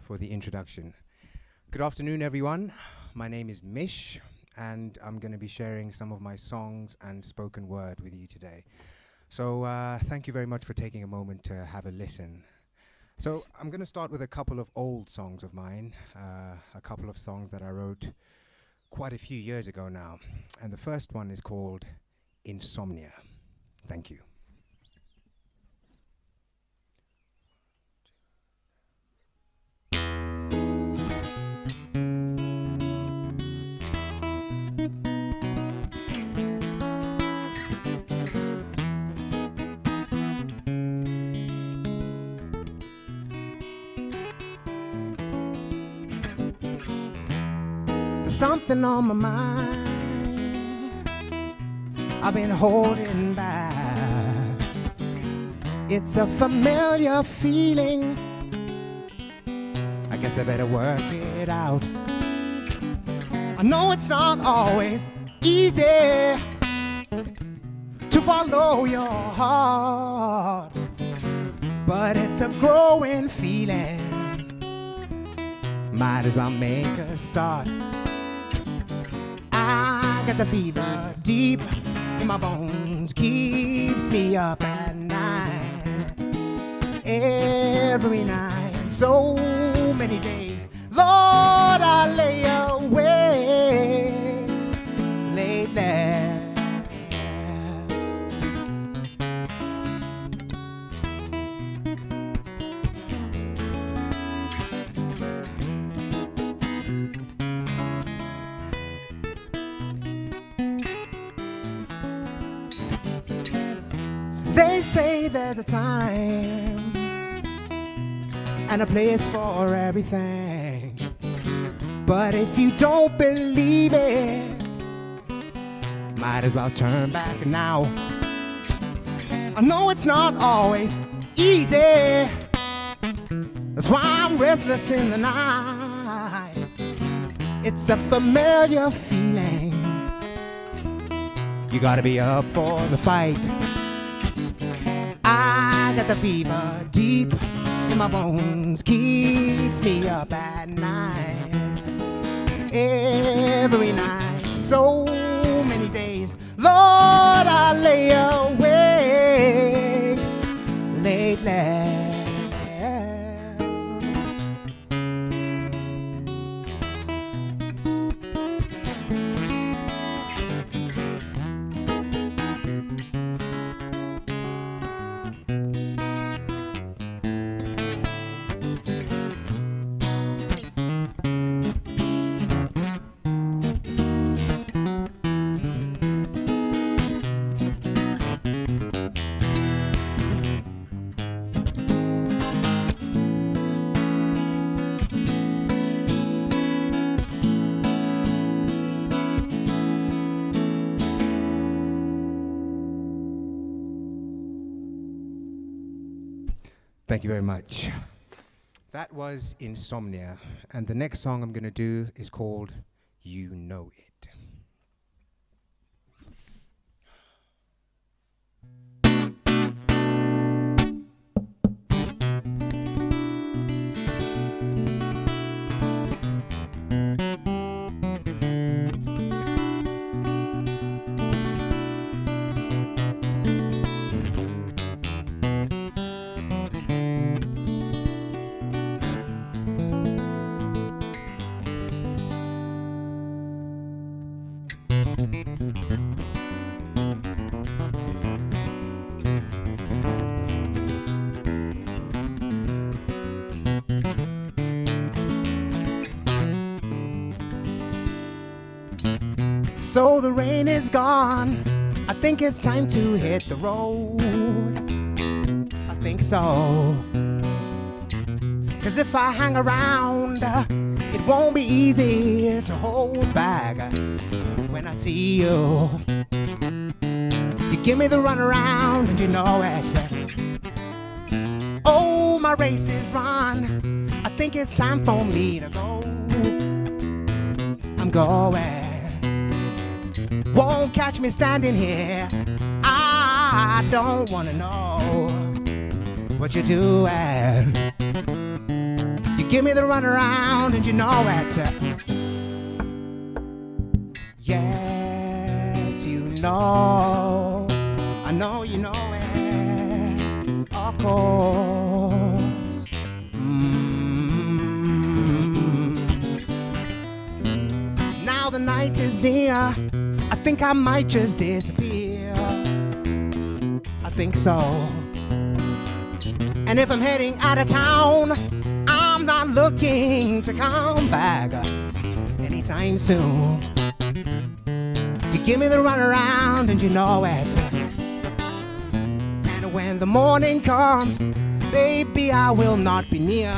for the introduction. Good afternoon, everyone. My name is Mysh, and I'm going to be sharing some of my songs and spoken word with you today. So thank you very much for taking a moment to have a listen. So I'm going to start with a couple of old songs of mine, a couple of songs that I wrote quite a few years ago now. And the first one is called Insomnia. Thank you. Something on my mind I've been holding back. It's a familiar feeling. I guess I better work it out. I know it's not always easy to follow your heart, but it's a growing feeling. Might as well make a start. I got the fever deep in my bones, keeps me up at night, every night, so many days. Lord, I lay awake lately. They say there's a time and a place for everything, but if you don't believe it, might as well turn back now. I know it's not always easy, that's why I'm restless in the night. It's a familiar feeling. You gotta be up for the fight. I got the fever deep in my bones, keeps me up at night, every night, so many days. Lord, I lay awake lately. Thank you very much. That was Insomnia, and the next song I'm going to do is called You Know It. So the rain is gone, I think it's time to hit the road. I think so. 'Cause if I hang around, it won't be easy to hold back when I see you. You give me the runaround and you know it. Oh, my race is run, I think it's time for me to go. I'm going. Won't catch me standing here. I don't wanna know what you're doing. You give me the runaround and you know it. Yes, you know. I know you know it. Of course. Now the night is near. I think I might just disappear. I think so. And if I'm heading out of town, I'm not looking to come back anytime soon. You give me the runaround and you know it. And when the morning comes, baby, I will not be near.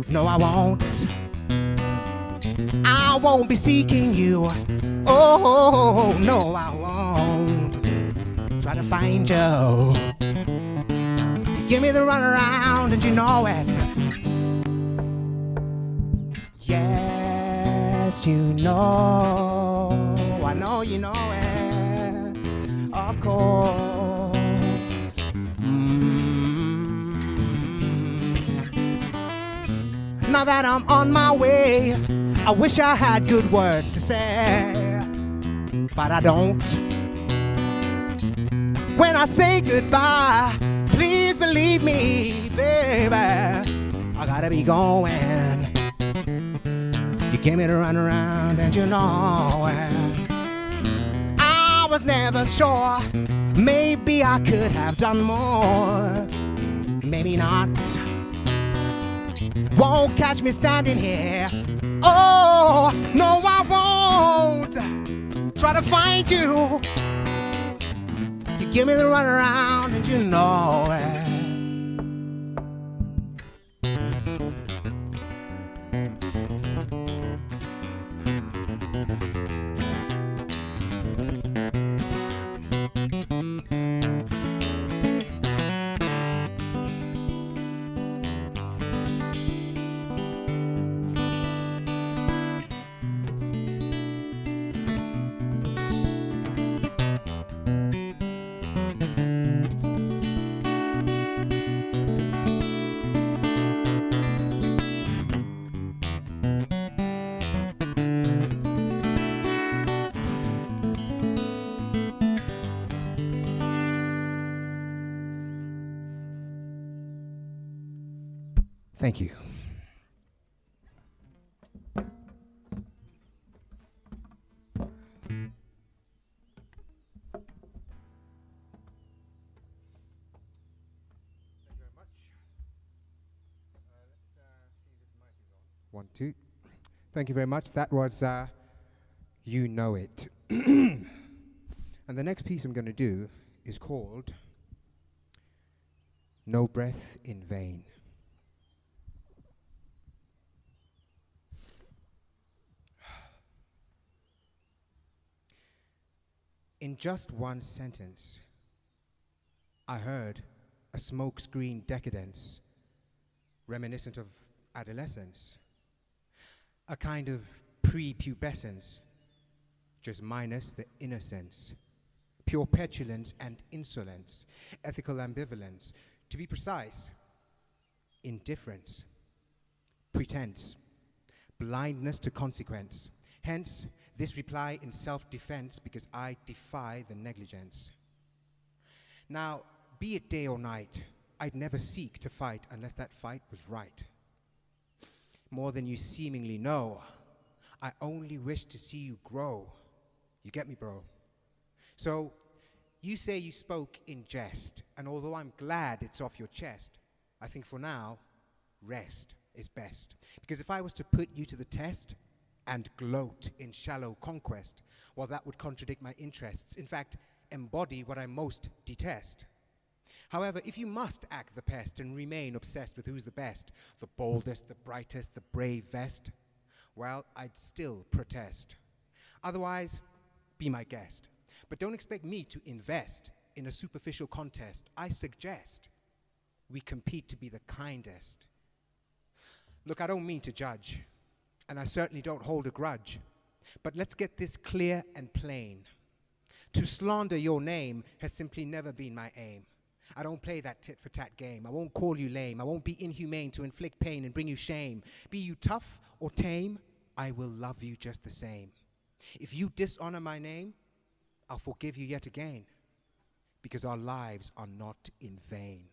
No, I won't. I won't be seeking you. Oh, no, I won't try to find you. Give me the runaround and you know it. Yes, you know. I know you know it. Of course. Now that I'm on my way, I wish I had good words to say, but I don't. When I say goodbye, please believe me, baby, I gotta be going. You give me the runaround and you know it. I was never sure, maybe I could have done more. Maybe not. Won't catch me standing here. Oh, no, I won't try to find you. You give me the runaround and you know it. Thank you. One, two. Thank you very much. That was You Know It. And the next piece I'm going to do is called No Breath in Vain. In just one sentence, I heard a smokescreen decadence reminiscent of adolescence, a kind of prepubescence, just minus the innocence, pure petulance and insolence, ethical ambivalence, to be precise, indifference, pretense, blindness to consequence. Hence, this reply in self-defense, because I defy the negligence. Now, be it day or night, I'd never seek to fight unless that fight was right. More than you seemingly know, I only wish to see you grow. You get me, bro? So, you say you spoke in jest, and although I'm glad it's off your chest, I think for now, rest is best. Because if I was to put you to the test and gloat in shallow conquest, well, that would contradict my interests. In fact, embody what I most detest. However, if you must act the pest and remain obsessed with who's the best, the boldest, the brightest, the bravest, well, I'd still protest. Otherwise, be my guest. But don't expect me to invest in a superficial contest. I suggest we compete to be the kindest. Look, I don't mean to judge, and I certainly don't hold a grudge. But let's get this clear and plain. To slander your name has simply never been my aim. I don't play that tit-for-tat game. I won't call you lame. I won't be inhumane to inflict pain and bring you shame. Be you tough or tame, I will love you just the same. If you dishonor my name, I'll forgive you yet again, because our lives are not in vain.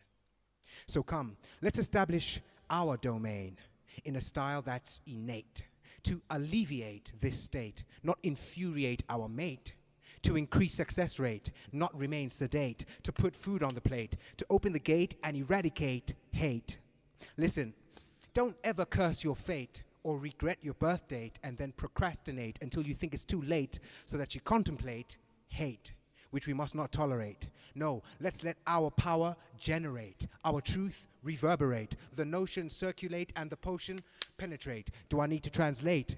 So come, let's establish our domain in a style that's innate, to alleviate this state, not infuriate our mate, to increase success rate, not remain sedate, to put food on the plate, to open the gate and eradicate hate. Listen, don't ever curse your fate or regret your birth date and then procrastinate until you think it's too late so that you contemplate hate, which we must not tolerate. No, let's let our power generate, our truth reverberate, the notion circulate and the potion penetrate. Do I need to translate?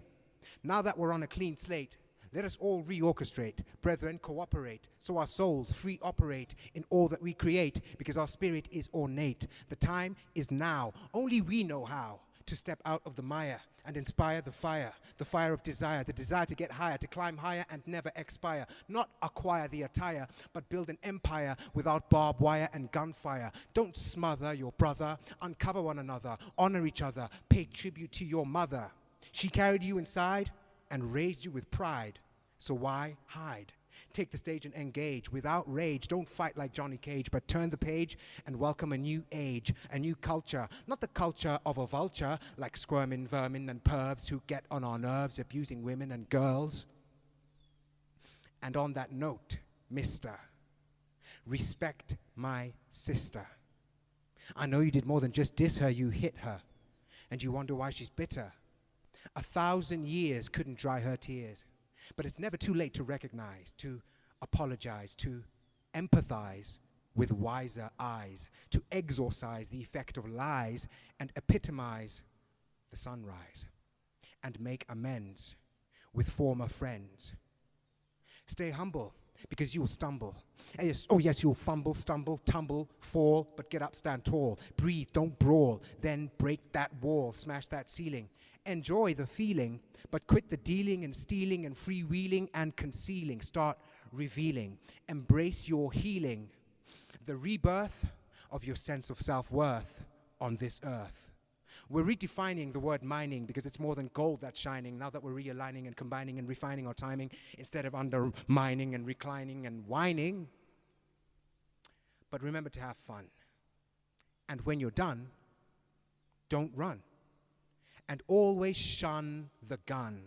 Now that we're on a clean slate, let us all reorchestrate, brethren, cooperate, so our souls free operate in all that we create, because our spirit is ornate. The time is now. Only we know how to step out of the mire and inspire the fire of desire, the desire to get higher, to climb higher and never expire. Not acquire the attire, but build an empire without barbed wire and gunfire. Don't smother your brother, uncover one another, honor each other, pay tribute to your mother. She carried you inside and raised you with pride, so why hide? Take the stage and engage without rage. Don't fight like Johnny Cage, but turn the page and welcome a new age, a new culture. Not the culture of a vulture, like squirming vermin and pervs who get on our nerves, abusing women and girls. And on that note, mister, respect my sister. I know you did more than just diss her, you hit her, and you wonder why she's bitter. 1,000 years couldn't dry her tears. But it's never too late to recognize, to apologize, to empathize with wiser eyes, to exorcise the effect of lies and epitomize the sunrise, and make amends with former friends. Stay humble, because you'll stumble. Oh yes, you'll fumble, stumble, tumble, fall, but get up, stand tall. Breathe, don't brawl, then break that wall, smash that ceiling. Enjoy the feeling, but quit the dealing and stealing and freewheeling and concealing. Start revealing. Embrace your healing, the rebirth of your sense of self-worth on this earth. We're redefining the word mining because it's more than gold that's shining now that we're realigning and combining and refining our timing instead of undermining and reclining and whining. But remember to have fun. And when you're done, don't run. And always shun the gun.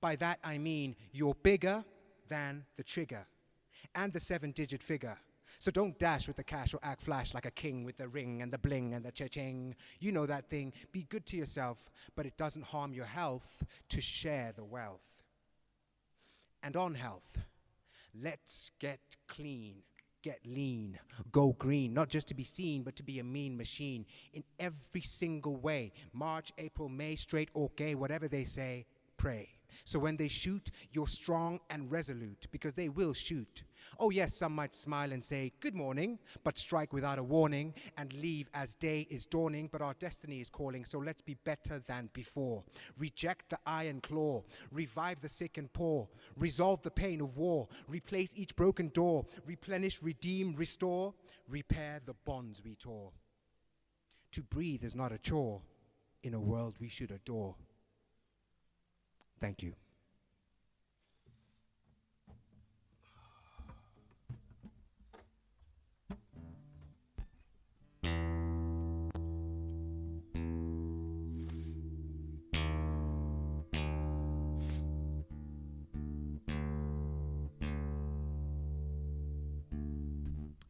By that I mean you're bigger than the trigger and the 7-digit figure. So don't dash with the cash or act flash like a king with the ring and the bling and the cha-ching. You know that thing. Be good to yourself, but it doesn't harm your health to share the wealth. And on health, let's get clean, get lean, go green, not just to be seen, but to be a mean machine in every single way. March, April, May, straight or gay, whatever they say, pray. So when they shoot, you're strong and resolute, because they will shoot. Oh yes, some might smile and say, good morning, but strike without a warning and leave as day is dawning, but our destiny is calling, so let's be better than before. Reject the iron claw, revive the sick and poor, resolve the pain of war, replace each broken door, replenish, redeem, restore, repair the bonds we tore. To breathe is not a chore in a world we should adore. Thank you.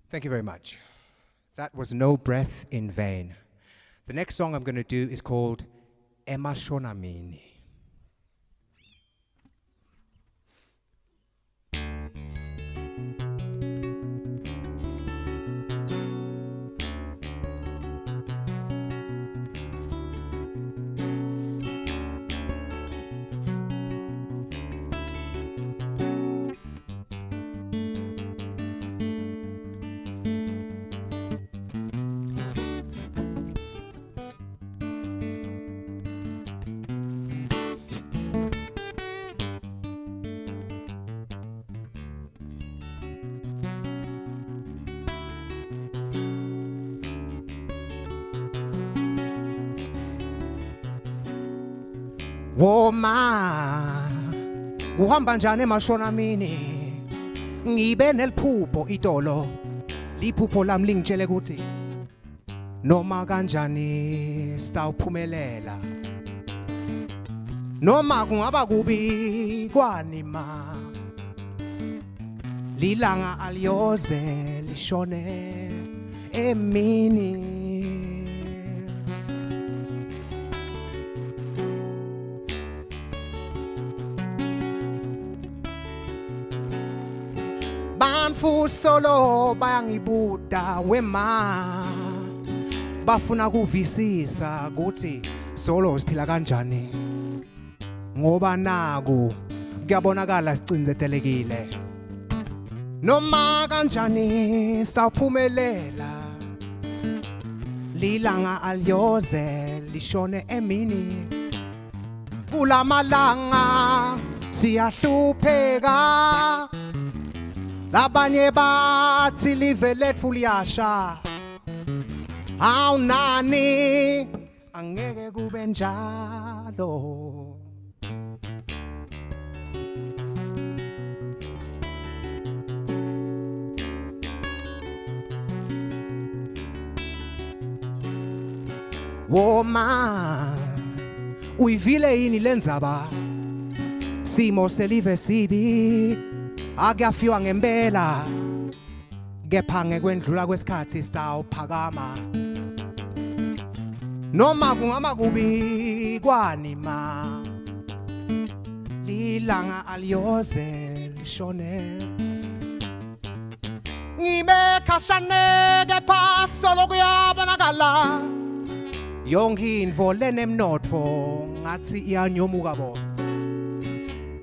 Thank you very much. That was No Breath in Vain. The next song I'm going to do is called Sonamini. Woma kuhamba njani eMasonamini ngibe neliphupho itolo liphupho lami lingitshele ukuthi noma kanjani sitawuphumelela noma kungaba kubi kwanima lilanga aliyoze lishone emini Banfu solo bayangibuda wema bafuna kuvisisa ukuthi solo siphila kanjani ngoba naku kuyabonakala sicinzetelekile noma kanjani sitawuphumelela lilanga aliyoze lishone emini kulamalanga siyahlupheka labanye bathi live lethu liyasha awu nani angeke kube njalo Woma uyivile yini lenzaba simo selive sibi akuyafiwa ngempela kepha ngekwendlula kwesikhathi sitawuphakama noma kungaba kubi kwanima lilanga aliyoze lishone ngibe khashane kepha solo kuyabonakala yonke into lenemnotfo ngathi iyanyomuka bo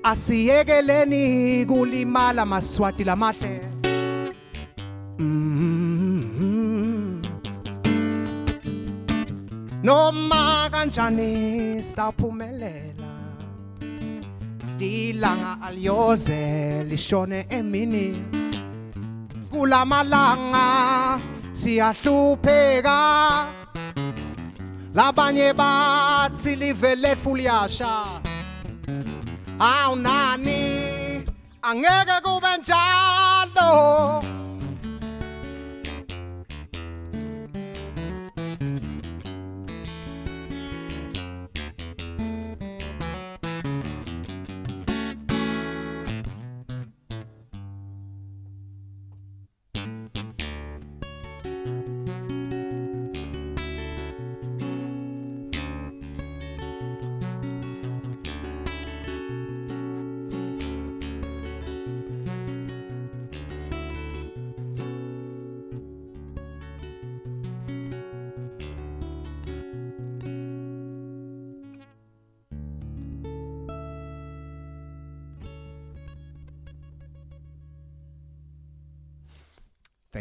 asiyekeleni kulimala maswati lamahle noma kanjani sitawuphumelela lilanga aliyoze lishone emini kulamalanga siyahlupheka labanye bathi live lethu liyasha awu nani angeke kube njalo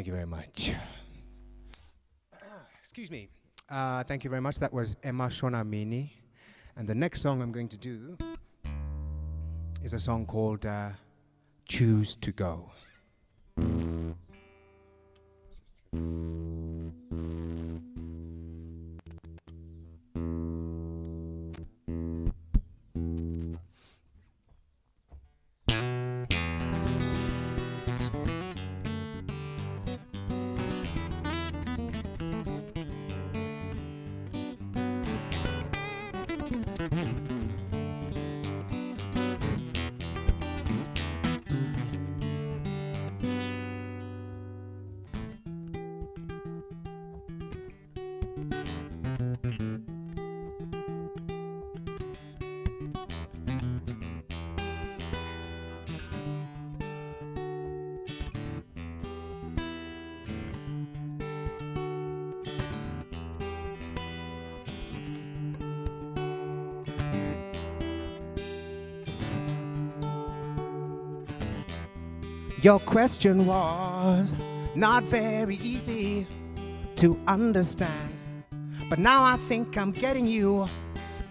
Thank you very much. Excuse me. Thank you very much. That was Sonamini. And the next song I'm going to do is a song called Choose to Go. Your question was not very easy to understand, but now I think I'm getting you.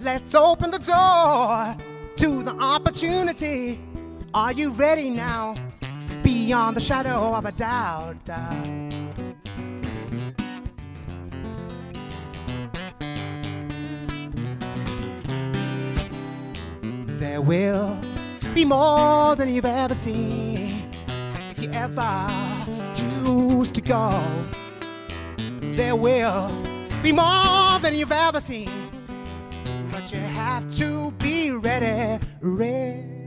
Let's open the door to the opportunity. Are you ready now? Beyond the shadow of a doubt. There will be more than you've ever seen if you ever choose to go. There will be more than you've ever seen, but you have to be ready, ready.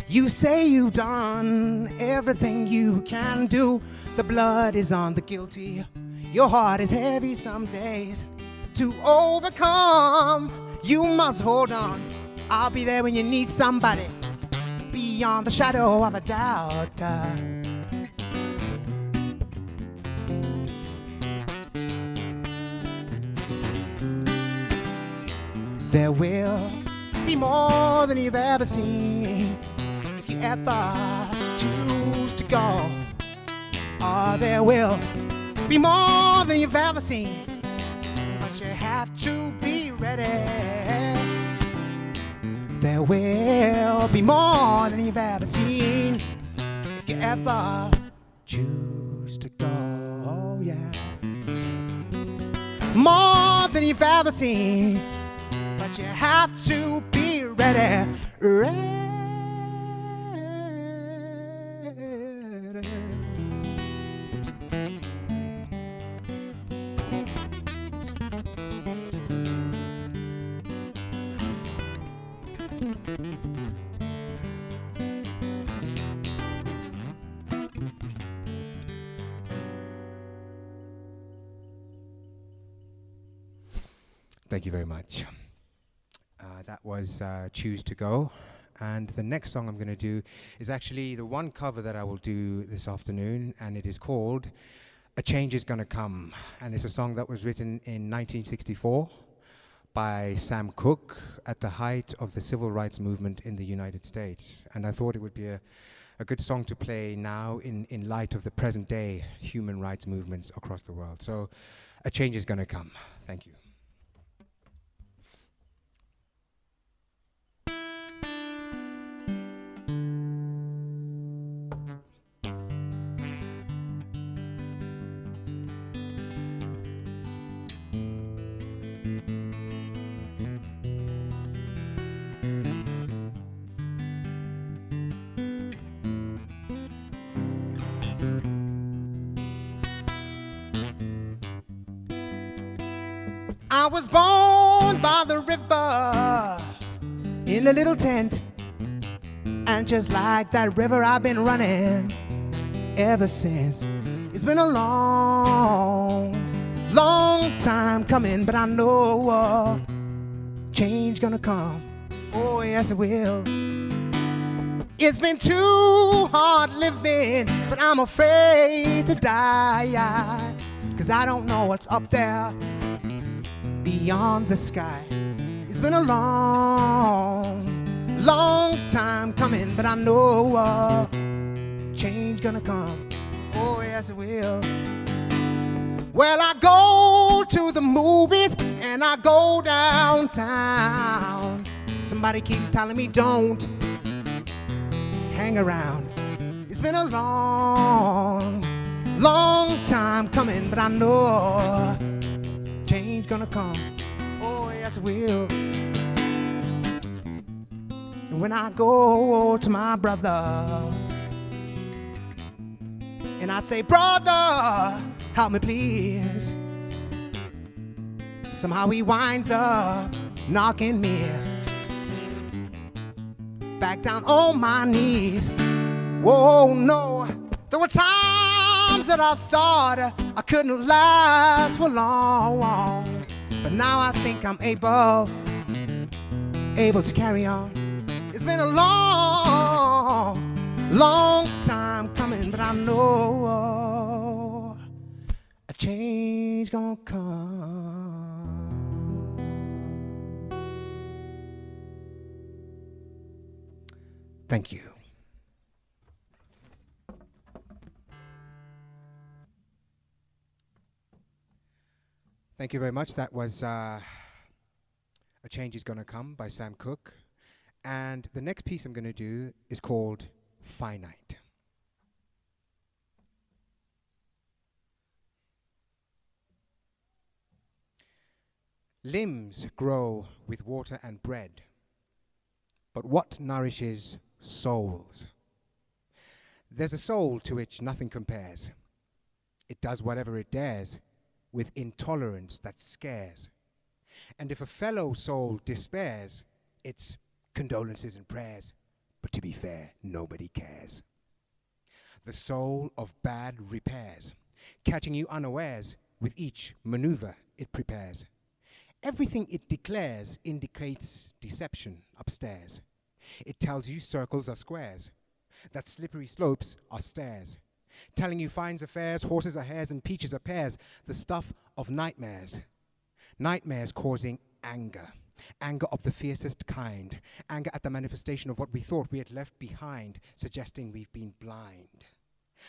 You say you've done everything you can do. The blood is on the guilty. Your heart is heavy some days. To overcome, you must hold on. I'll be there when you need somebody, beyond the shadow of a doubt. There will be more than you've ever seen if you ever choose to go. Oh, there will be more than you've ever seen, but you have to be ready. There will be more than you've ever seen if you ever choose to go. Oh, yeah. More than you've ever seen, but you have to be ready, ready. Thank you very much. That was Choose to Go. And the next song I'm going to do is actually the one cover that I will do this afternoon, and it is called A Change Is Gonna Come. And it's a song that was written in 1964 by Sam Cooke at the height of the civil rights movement in the United States. And I thought it would be a good song to play now in light of the present day human rights movements across the world. So A Change Is Gonna Come. Thank you. I was born by the river in a little tent, and just like that river I've been running ever since. It's been a long, long time coming, but I know change gonna come. Oh yes it will. It's been too hard living, but I'm afraid to die, 'cause I don't know what's up there beyond the sky. It's been a long, long time coming, but I know change gonna come. Oh yes it will. Well, I go to the movies and I go downtown. Somebody keeps telling me don't hang around. It's been a long, long time coming, but I know change gonna come. Oh yes it will. And when I go to my brother and I say, brother, help me please, somehow he winds up knocking me back down on my knees. Whoa, no, there were times that I thought I couldn't last for long, but now I think I'm able to carry on. It's been a long, long time coming, but I know a change gonna come. Thank you. Thank you very much. That was A Change Is Gonna Come by Sam Cooke. And the next piece I'm going to do is called Finite. Limbs grow with water and bread, but what nourishes souls? There's a soul to which nothing compares. It does whatever it dares, with intolerance that scares. And if a fellow soul despairs, it's condolences and prayers. But to be fair, nobody cares. The soul of bad repairs, catching you unawares with each maneuver it prepares. Everything it declares indicates deception upstairs. It tells you circles are squares, that slippery slopes are stairs, telling you fines are fairs, horses are hares, and peaches are pears, the stuff of nightmares. Nightmares causing anger, anger of the fiercest kind, anger at the manifestation of what we thought we had left behind, suggesting we've been blind.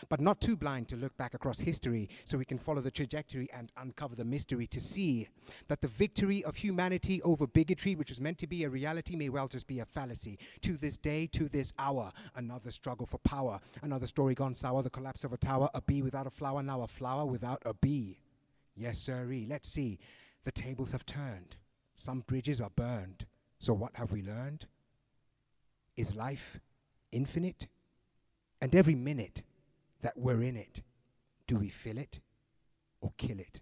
But not too blind to look back across history so we can follow the trajectory and uncover the mystery to see that the victory of humanity over bigotry, which was meant to be a reality, may well just be a fallacy. To this day, to this hour, another struggle for power, another story gone sour, the collapse of a tower, a bee without a flower, now a flower without a bee. Yes, sirree, let's see. The tables have turned. Some bridges are burned. So what have we learned? Is life infinite? And every minute that we're in it, do we fill it or kill it?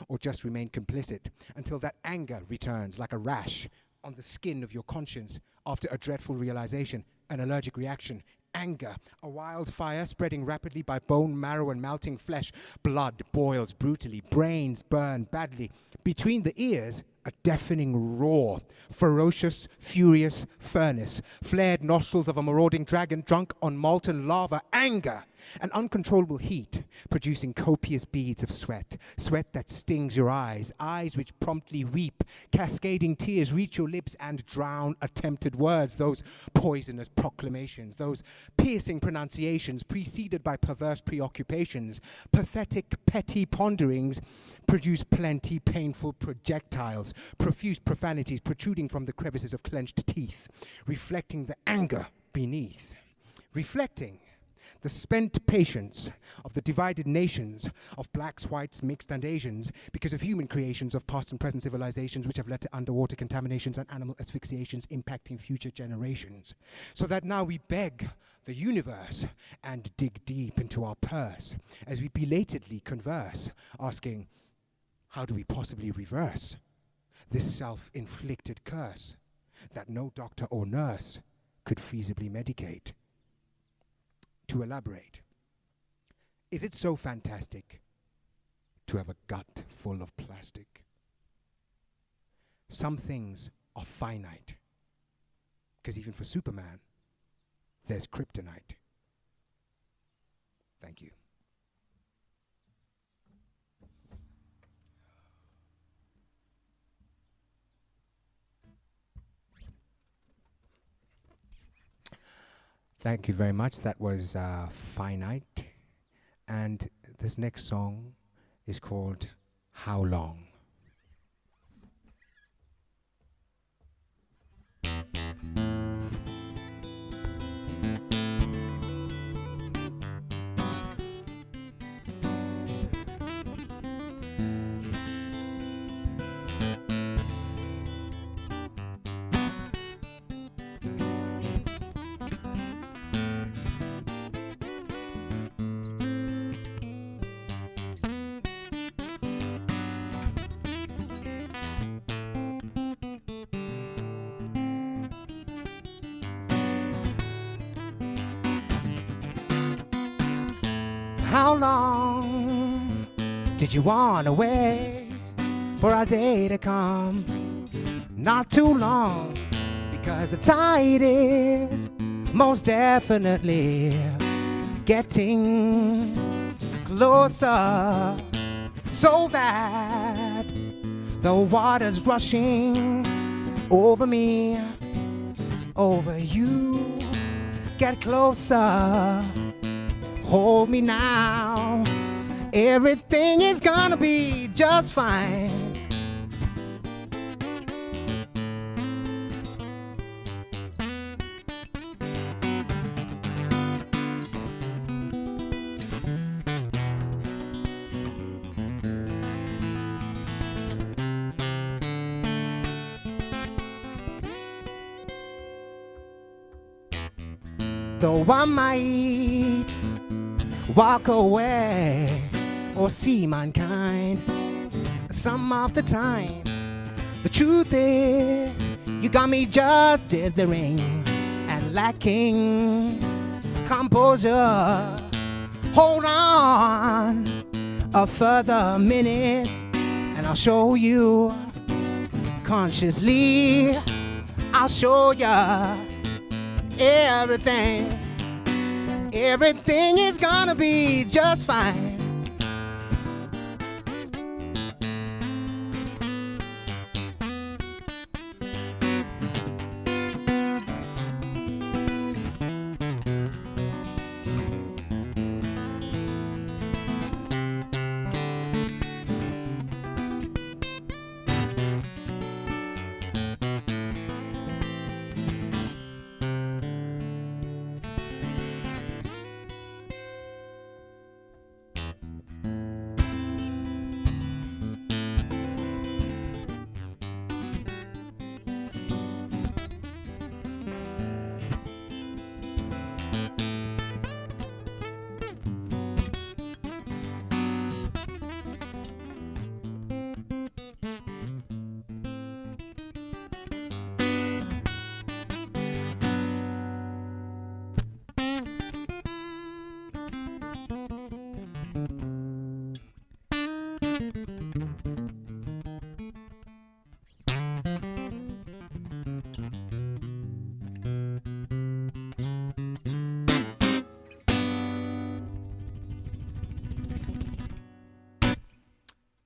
Or just remain complicit until that anger returns like a rash on the skin of your conscience after a dreadful realization, an allergic reaction, anger, a wildfire spreading rapidly by bone marrow and melting flesh. Blood boils brutally, brains burn badly. Between the ears, a deafening roar, ferocious, furious furnace, flared nostrils of a marauding dragon drunk on molten lava, anger, an uncontrollable heat, producing copious beads of sweat, sweat that stings your eyes, eyes which promptly weep, cascading tears reach your lips and drown attempted words, those poisonous proclamations, those piercing pronunciations preceded by perverse preoccupations, pathetic petty ponderings produce plenty painful projectiles, profuse profanities protruding from the crevices of clenched teeth, reflecting the anger beneath, reflecting the spent patience of the divided nations of blacks, whites, mixed, and Asians because of human creations of past and present civilizations which have led to underwater contaminations and animal asphyxiations impacting future generations. So that now we beg the universe and dig deep into our purse as we belatedly converse, asking, how do we possibly reverse this self-inflicted curse that no doctor or nurse could feasibly medicate? To elaborate, is it so fantastic to have a gut full of plastic? Some things are finite, because even for Superman, there's kryptonite. Thank you. Thank you very much. That was Finite. And this next song is called How Long? How long did you want to wait for our day to come? Not too long, because the tide is most definitely getting closer, so that the water's rushing over me, over you. Get closer, hold me now, Everything is gonna be just fine. Though I might walk away or see mankind some of the time, the truth is you got me just dithering and lacking composure. Hold on a further minute and I'll show you consciously. I'll show you everything. Everything is gonna be just fine.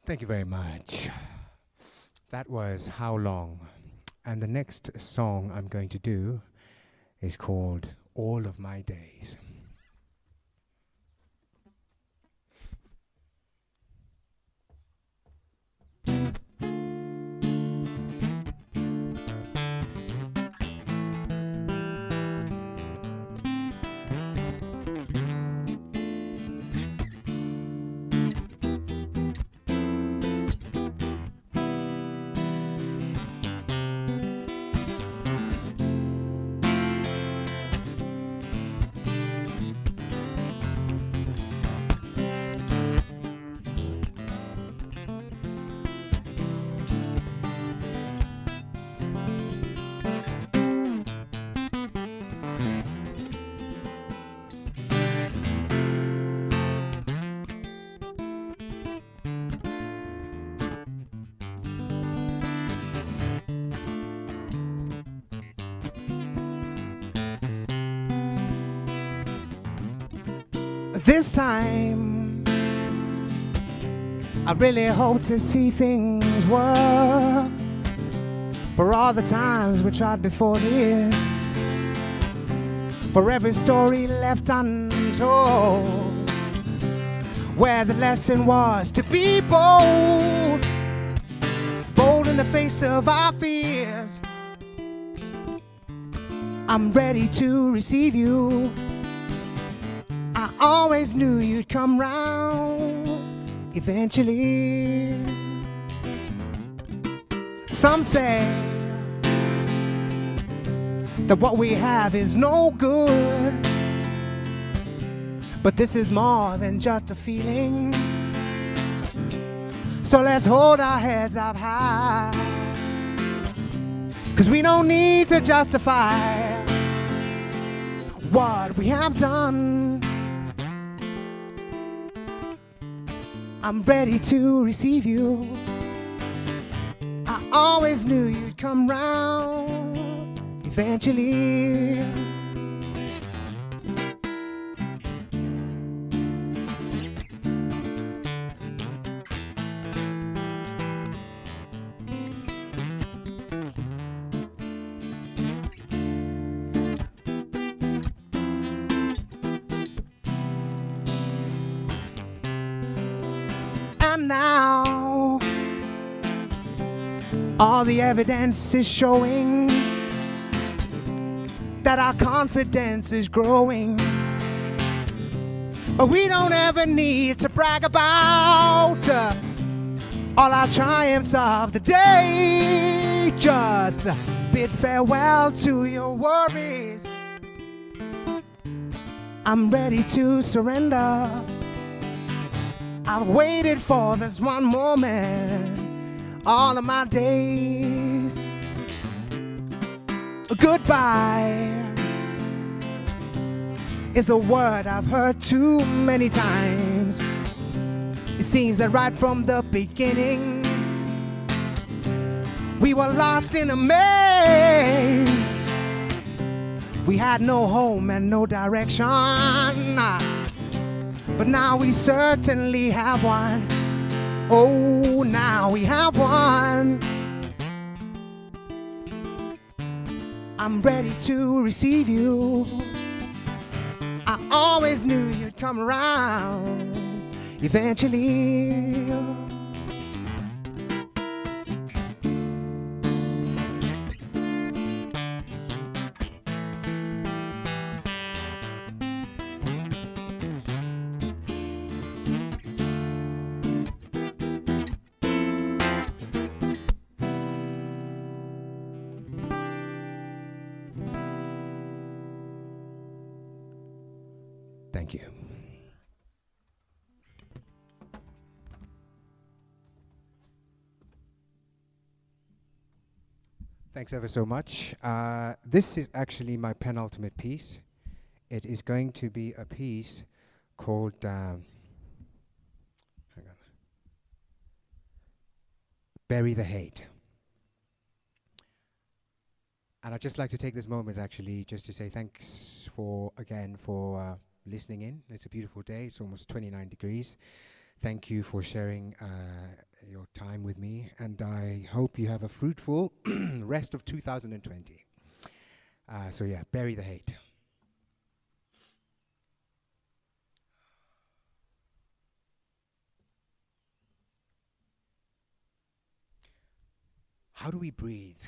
Thank you very much. That was How Long. And the next song I'm going to do is called All of My Days. This time, I really hope to see things work. For all the times we tried before this, for every story left untold, where the lesson was to be bold, bold in the face of our fears. I'm ready to receive you. I always knew you'd come round eventually. Some say that what we have is no good, but this is more than just a feeling. So let's hold our heads up high, 'cause we don't need to justify what we have done. I'm ready to receive you. I always knew you'd come round eventually. And now all the evidence is showing that our confidence is growing. But we don't ever need to brag about all our triumphs of the day. Just bid farewell to your worries. I'm ready to surrender. I've waited for this one moment all of my days. Goodbye is a word I've heard too many times. It seems that right from the beginning we were lost in a maze. We had no home and no direction, but now we certainly have one. Oh, now we have one. I'm ready to receive you. I always knew you'd come around eventually. Thank you. Thanks ever so much. This is actually my penultimate piece. It is going to be a piece called hang on. Bury the Hate. And I'd just like to take this moment actually just to say thanks again for listening in. It's a beautiful day. It's almost 29 degrees. Thank you for sharing your time with me, and I hope you have a fruitful rest of 2020. So yeah, bury the hate. How do we breathe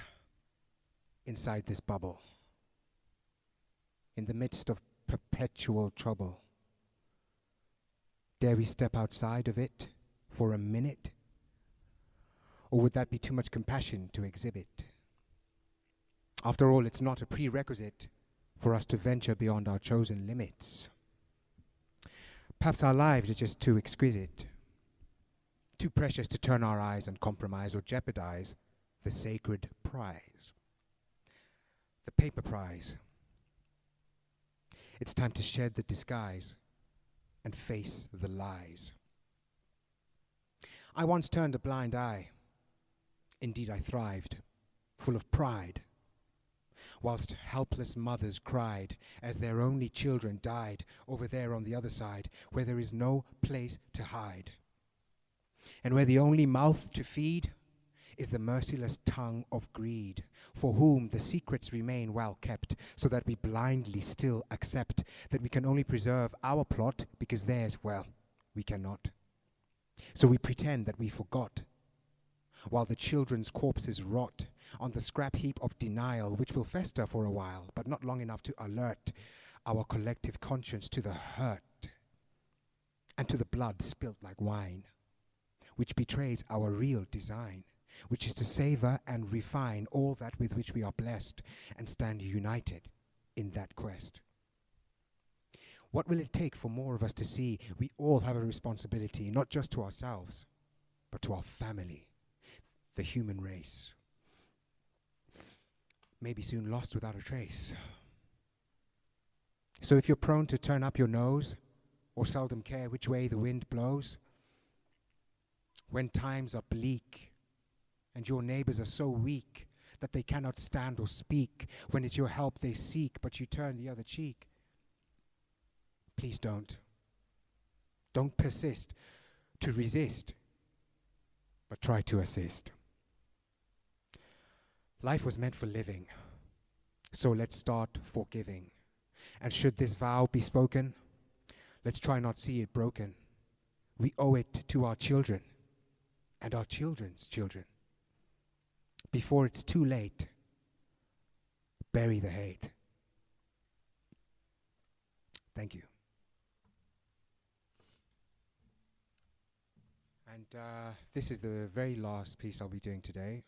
inside this bubble, in the midst of perpetual trouble? Dare we step outside of it for a minute? Or would that be too much compassion to exhibit? After all, it's not a prerequisite for us to venture beyond our chosen limits. Perhaps our lives are just too exquisite, too precious to turn our eyes and compromise or jeopardize the sacred prize, the paper prize. It's time to shed the disguise and face the lies. I once turned a blind eye. Indeed, I thrived, full of pride, whilst helpless mothers cried as their only children died over there on the other side, where there is no place to hide, and where the only mouth to feed is the merciless tongue of greed, for whom the secrets remain well kept, so that we blindly still accept that we can only preserve our plot because theirs, well, we cannot. So we pretend that we forgot, while the children's corpses rot on the scrap heap of denial, which will fester for a while, but not long enough to alert our collective conscience to the hurt and to the blood spilt like wine, which betrays our real design, which is to savor and refine all that with which we are blessed and stand united in that quest. What will it take for more of us to see we all have a responsibility, not just to ourselves, but to our family, the human race, maybe soon lost without a trace. So if you're prone to turn up your nose or seldom care which way the wind blows, when times are bleak and your neighbors are so weak that they cannot stand or speak, when it's your help they seek but you turn the other cheek, please don't. Don't persist to resist, but try to assist. Life was meant for living, so let's start forgiving. And should this vow be spoken, let's try not see it broken. We owe it to our children and our children's children. Before it's too late, bury the hate. Thank you. And this is the very last piece I'll be doing today,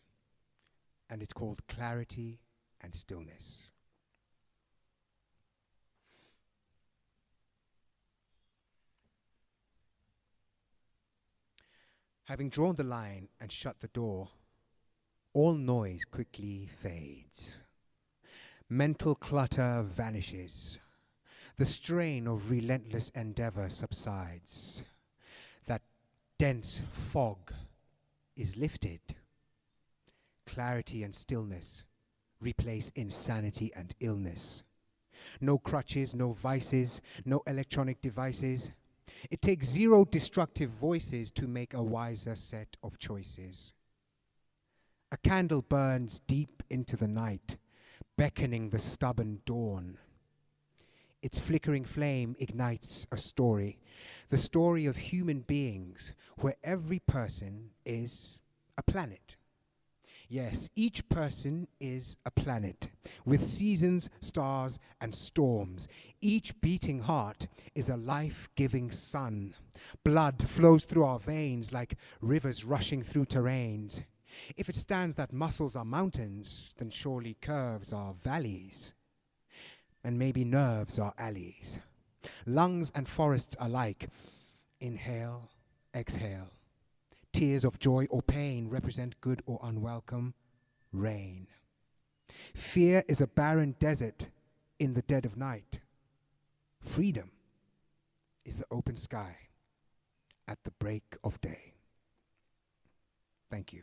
and it's called Clarity and Stillness. Having drawn the line and shut the door, all noise quickly fades. Mental clutter vanishes. The strain of relentless endeavor subsides. That dense fog is lifted. Clarity and stillness replace insanity and illness. No crutches, no vices, no electronic devices. It takes 0 destructive voices to make a wiser set of choices. A candle burns deep into the night, beckoning the stubborn dawn. Its flickering flame ignites a story, the story of human beings, where every person is a planet. Yes, each person is a planet, with seasons, stars, and storms. Each beating heart is a life-giving sun. Blood flows through our veins like rivers rushing through terrains. If it stands that muscles are mountains, then surely curves are valleys. And maybe nerves are alleys. Lungs and forests alike. Inhale, exhale. Tears of joy or pain represent good or unwelcome rain. Fear is a barren desert in the dead of night. Freedom is the open sky at the break of day. Thank you.